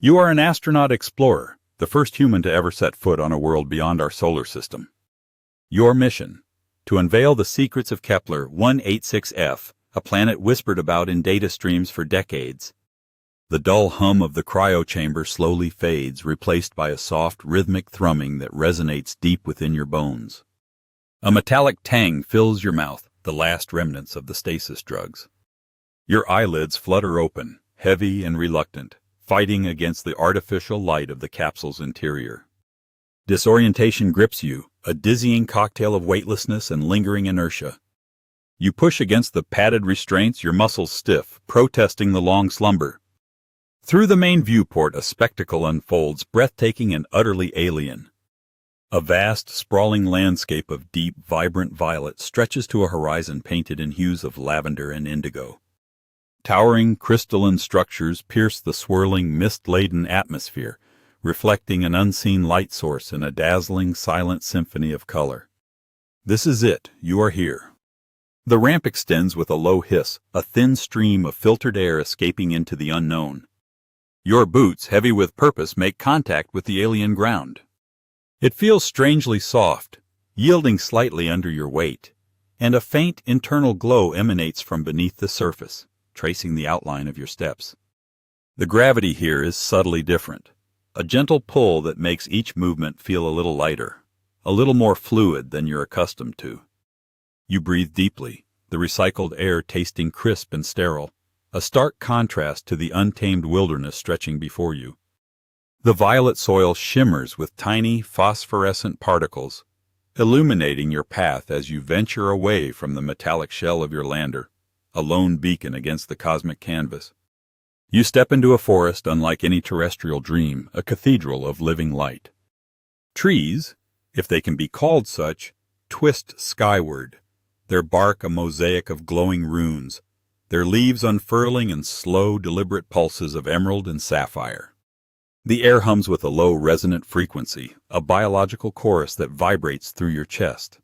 You are an astronaut explorer, the first human to ever set foot on a world beyond our solar system. Your mission: to unveil the secrets of Kepler 186f, a planet whispered about in data streams for decades. The dull hum of the cryochamber slowly fades, replaced by a soft, rhythmic thrumming that resonates deep within your bones. A metallic tang fills your mouth, the last remnants of the stasis drugs. Your eyelids flutter open, heavy and reluctant, fighting against the artificial light of the capsule's interior. Disorientation grips you, a dizzying cocktail of weightlessness and lingering inertia. You push against the padded restraints, your muscles stiff, protesting the long slumber. Through the main viewport, a spectacle unfolds, breathtaking and utterly alien. A vast, sprawling landscape of deep, vibrant violet stretches to a horizon painted in hues of lavender and indigo. Towering, crystalline structures pierce the swirling, mist-laden atmosphere, reflecting an unseen light source in a dazzling, silent symphony of color. This is it. You are here. The ramp extends with a low hiss, a thin stream of filtered air escaping into the unknown. Your boots, heavy with purpose, make contact with the alien ground. It feels strangely soft, yielding slightly under your weight, and a faint internal glow emanates from beneath the surface, tracing the outline of your steps. The gravity here is subtly different, a gentle pull that makes each movement feel a little lighter, a little more fluid than you're accustomed to. You breathe deeply, the recycled air tasting crisp and sterile, a stark contrast to the untamed wilderness stretching before you. The violet soil shimmers with tiny, phosphorescent particles, illuminating your path as you venture away from the metallic shell of your lander, a lone beacon against the cosmic canvas. You step into a forest unlike any terrestrial dream, a cathedral of living light. Trees, if they can be called such, twist skyward, their bark a mosaic of glowing runes, their leaves unfurling in slow, deliberate pulses of emerald and sapphire. The air hums with a low, resonant frequency, a biological chorus that vibrates through your chest.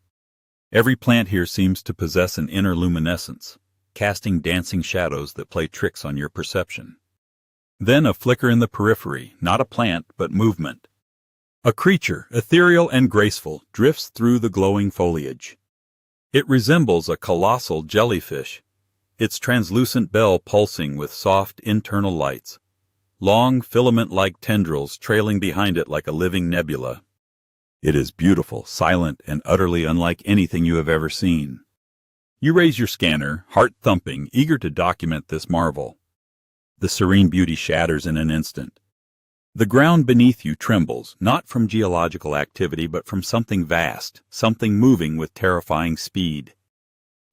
Every plant here seems to possess an inner luminescence, casting dancing shadows that play tricks on your perception. Then a flicker in the periphery, not a plant, but movement. A creature, ethereal and graceful, drifts through the glowing foliage. It resembles a colossal jellyfish, its translucent bell pulsing with soft internal lights, long filament-like tendrils trailing behind it like a living nebula. It is beautiful, silent, and utterly unlike anything you have ever seen. You raise your scanner, heart thumping, eager to document this marvel. The serene beauty shatters in an instant. The ground beneath you trembles, not from geological activity but from something vast, something moving with terrifying speed.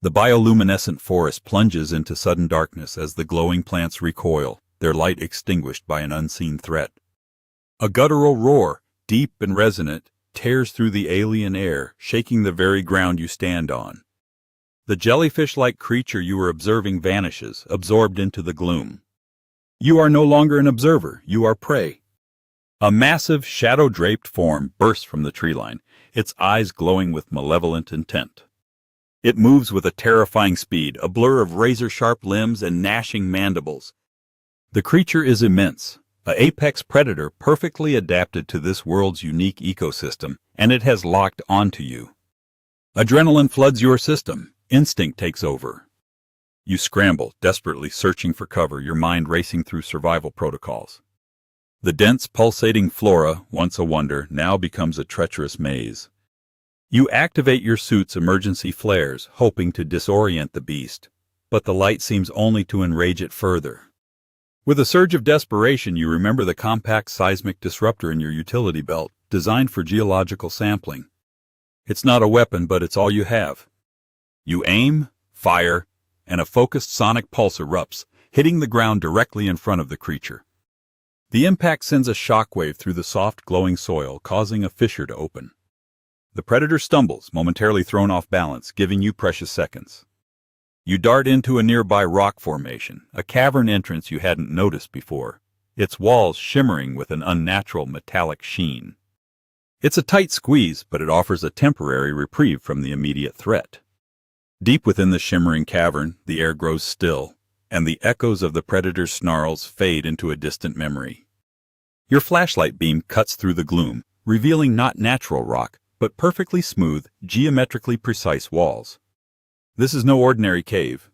The bioluminescent forest plunges into sudden darkness as the glowing plants recoil, their light extinguished by an unseen threat. A guttural roar, deep and resonant, tears through the alien air, shaking the very ground you stand on. The jellyfish-like creature you were observing vanishes, absorbed into the gloom. You are no longer an observer, you are prey. A massive, shadow-draped form bursts from the tree line, its eyes glowing with malevolent intent. It moves with a terrifying speed, a blur of razor-sharp limbs and gnashing mandibles. The creature is immense, an apex predator perfectly adapted to this world's unique ecosystem, and it has locked onto you. Adrenaline floods your system. Instinct takes over. You scramble, desperately searching for cover, your mind racing through survival protocols. The dense, pulsating flora, once a wonder, now becomes a treacherous maze. You activate your suit's emergency flares, hoping to disorient the beast, but the light seems only to enrage it further. With a surge of desperation, you remember the compact seismic disruptor in your utility belt, designed for geological sampling. It's not a weapon, but it's all you have. You aim, fire, and a focused sonic pulse erupts, hitting the ground directly in front of the creature. The impact sends a shockwave through the soft, glowing soil, causing a fissure to open. The predator stumbles, momentarily thrown off balance, giving you precious seconds. You dart into a nearby rock formation, a cavern entrance you hadn't noticed before, its walls shimmering with an unnatural metallic sheen. It's a tight squeeze, but it offers a temporary reprieve from the immediate threat. Deep within the shimmering cavern, the air grows still, and the echoes of the predator's snarls fade into a distant memory. Your flashlight beam cuts through the gloom, revealing not natural rock, but perfectly smooth, geometrically precise walls. This is no ordinary cave.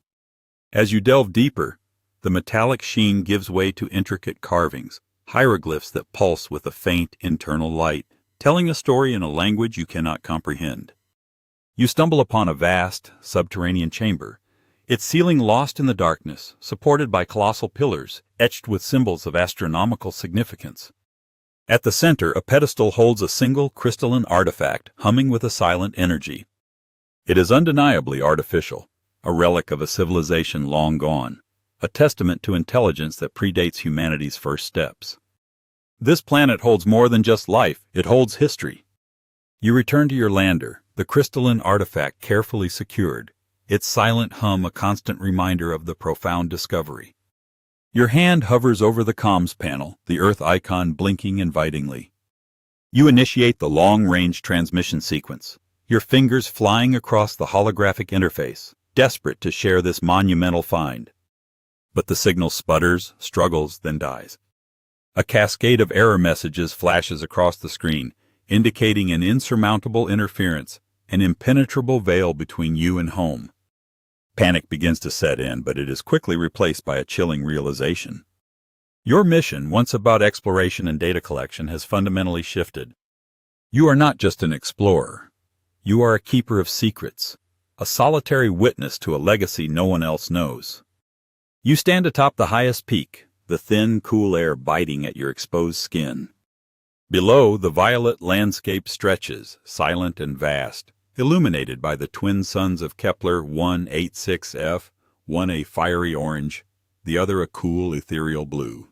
As you delve deeper, the metallic sheen gives way to intricate carvings, hieroglyphs that pulse with a faint internal light, telling a story in a language you cannot comprehend. You stumble upon a vast, subterranean chamber, its ceiling lost in the darkness, supported by colossal pillars etched with symbols of astronomical significance. At the center, a pedestal holds a single crystalline artifact humming with a silent energy. It is undeniably artificial, a relic of a civilization long gone, a testament to intelligence that predates humanity's first steps. This planet holds more than just life, it holds history. You return to your lander, the crystalline artifact carefully secured, its silent hum a constant reminder of the profound discovery. Your hand hovers over the comms panel, the Earth icon blinking invitingly. You initiate the long-range transmission sequence, your fingers flying across the holographic interface, desperate to share this monumental find. But the signal sputters, struggles, then dies. A cascade of error messages flashes across the screen, indicating an insurmountable interference, an impenetrable veil between you and home. Panic begins to set in, but it is quickly replaced by a chilling realization. Your mission, once about exploration and data collection, has fundamentally shifted. You are not just an explorer. You are a keeper of secrets, a solitary witness to a legacy no one else knows. You stand atop the highest peak, the thin, cool air biting at your exposed skin. Below, the violet landscape stretches, silent and vast, illuminated by the twin suns of Kepler 186f, one a fiery orange, the other a cool, ethereal blue.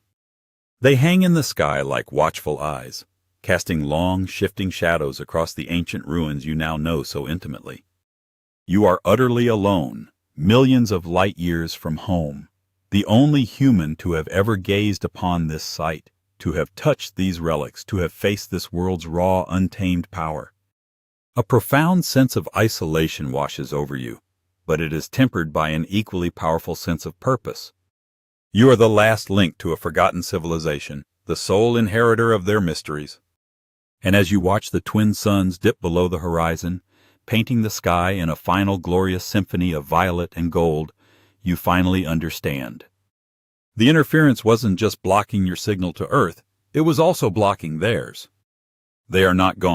They hang in the sky like watchful eyes, casting long, shifting shadows across the ancient ruins you now know so intimately. You are utterly alone, millions of light years from home, the only human to have ever gazed upon this sight, to have touched these relics, to have faced this world's raw, untamed power. A profound sense of isolation washes over you, but it is tempered by an equally powerful sense of purpose. You are the last link to a forgotten civilization, the sole inheritor of their mysteries. And as you watch the twin suns dip below the horizon, painting the sky in a final glorious symphony of violet and gold, you finally understand. The interference wasn't just blocking your signal to Earth, it was also blocking theirs. They are not gone.